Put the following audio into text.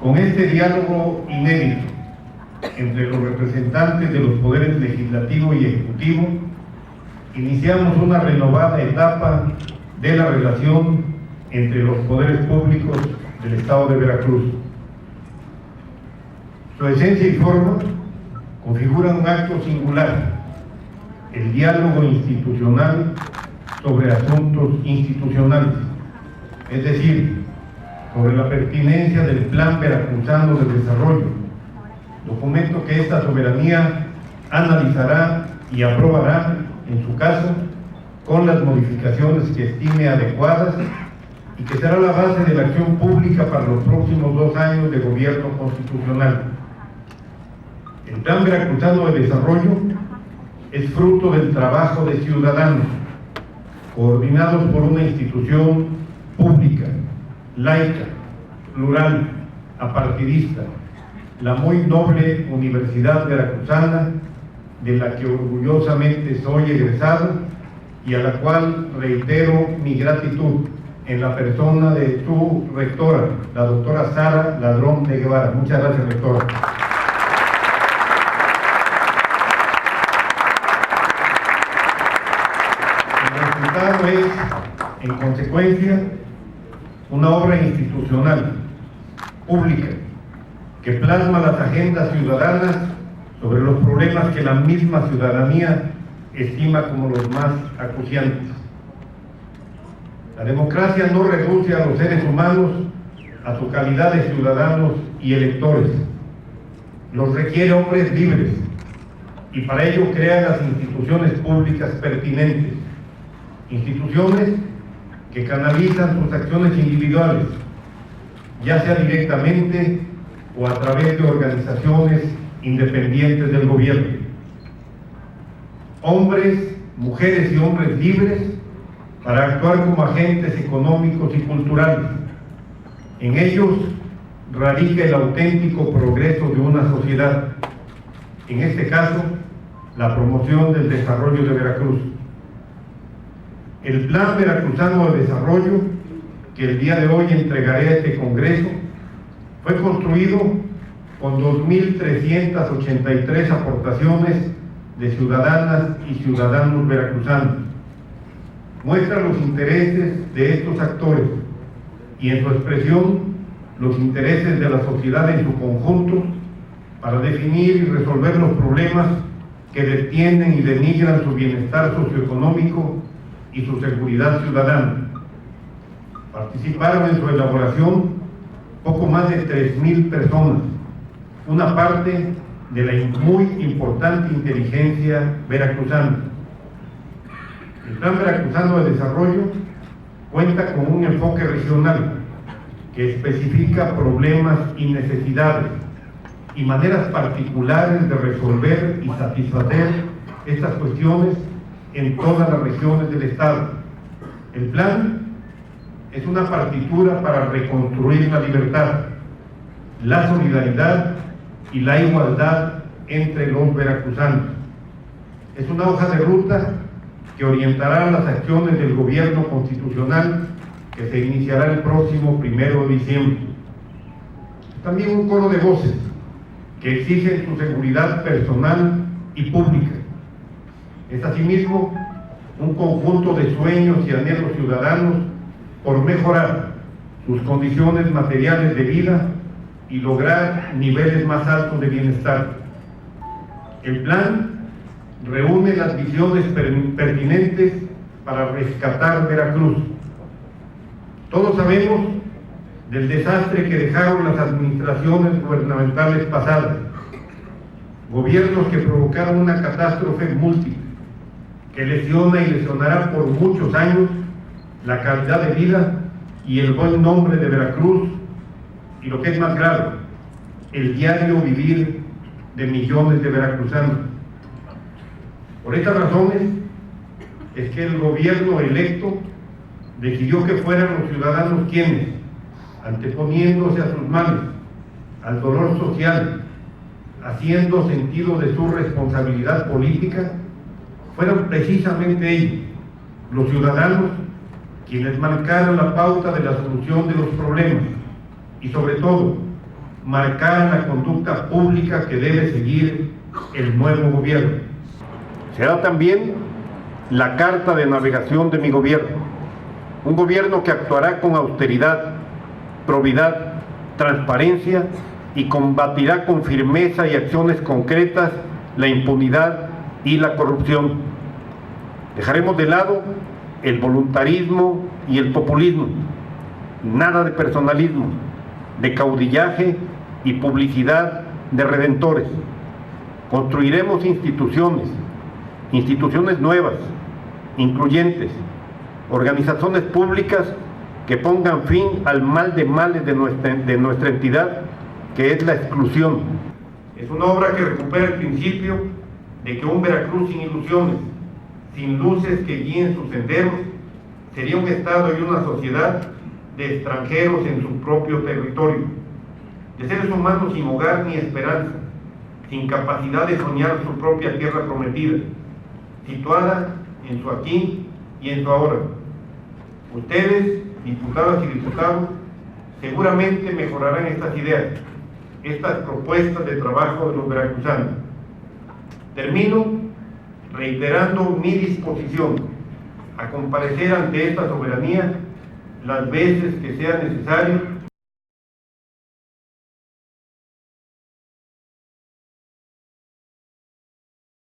Con este diálogo inédito entre los representantes de los poderes legislativo y ejecutivo, iniciamos una renovada etapa de la relación entre los poderes públicos del Estado de Veracruz. Su esencia y forma configuran un acto singular, el diálogo institucional sobre asuntos institucionales, es decir, sobre la pertinencia del Plan Veracruzano de Desarrollo, documento que esta soberanía analizará y aprobará, en su caso, con las modificaciones que estime adecuadas y que será la base de la acción pública para los próximos 2 años de gobierno constitucional. El Plan Veracruzano de Desarrollo es fruto del trabajo de ciudadanos, coordinados por una institución pública, laica, plural, apartidista, la muy noble Universidad Veracruzana, de la que orgullosamente soy egresado y a la cual reitero mi gratitud en la persona de su rectora, la doctora Sara Ladrón de Guevara. Muchas gracias, rectora. El resultado es, en consecuencia, una obra institucional, pública, que plasma las agendas ciudadanas sobre los problemas que la misma ciudadanía estima como los más acuciantes. La democracia no reduce a los seres humanos a su calidad de ciudadanos y electores. Los requiere hombres libres y para ello crea las instituciones públicas pertinentes, instituciones que canalizan sus acciones individuales, ya sea directamente o a través de organizaciones independientes del gobierno. Hombres, mujeres y hombres libres para actuar como agentes económicos y culturales. En ellos radica el auténtico progreso de una sociedad, en este caso, la promoción del desarrollo de Veracruz. El Plan Veracruzano de Desarrollo, que el día de hoy entregaré a este Congreso, fue construido con 2.383 aportaciones de ciudadanas y ciudadanos veracruzanos. Muestra los intereses de estos actores y en su expresión los intereses de la sociedad en su conjunto para definir y resolver los problemas que detienen y denigran su bienestar socioeconómico y su seguridad ciudadana. Participaron en su elaboración poco más de 3.000 personas, una parte de la muy importante inteligencia veracruzana. El Plan Veracruzano de Desarrollo cuenta con un enfoque regional que especifica problemas y necesidades y maneras particulares de resolver y satisfacer estas cuestiones en todas las regiones del Estado. El plan es una partitura para reconstruir la libertad, la solidaridad y la igualdad entre los veracruzanos. Es una hoja de ruta que orientará las acciones del gobierno constitucional que se iniciará el próximo 1 de diciembre. También un coro de voces que exigen su seguridad personal y pública. Es asimismo un conjunto de sueños y anhelos ciudadanos por mejorar sus condiciones materiales de vida y lograr niveles más altos de bienestar. El plan reúne las visiones pertinentes para rescatar Veracruz. Todos sabemos del desastre que dejaron las administraciones gubernamentales pasadas, gobiernos que provocaron una catástrofe múltiple, que lesiona y lesionará por muchos años la calidad de vida y el buen nombre de Veracruz, y lo que es más grave, el diario vivir de millones de veracruzanos. Por estas razones es que el gobierno electo decidió que fueran los ciudadanos quienes, anteponiéndose a sus males, al dolor social, haciendo sentido de su responsabilidad política, fueron precisamente ellos, los ciudadanos, quienes marcaron la pauta de la solución de los problemas y sobre todo marcar la conducta pública que debe seguir el nuevo gobierno. Será también la carta de navegación de mi gobierno, un gobierno que actuará con austeridad, probidad, transparencia y combatirá con firmeza y acciones concretas la impunidad y la corrupción. Dejaremos de lado el voluntarismo y el populismo, nada de personalismo, de caudillaje y publicidad de redentores. Construiremos instituciones nuevas, incluyentes, organizaciones públicas que pongan fin al mal de males de nuestra entidad, que es la exclusión. Es una obra que recupera el principio de que un Veracruz sin ilusiones, sin luces que guíen sus senderos, sería un Estado y una sociedad de extranjeros en su propio territorio, de seres humanos sin hogar ni esperanza, sin capacidad de soñar su propia tierra prometida, situada en su aquí y en su ahora. Ustedes, diputadas y diputados, seguramente mejorarán estas ideas, estas propuestas de trabajo de los veracruzanos. Termino reiterando mi disposición a comparecer ante esta soberanía las veces que sea necesario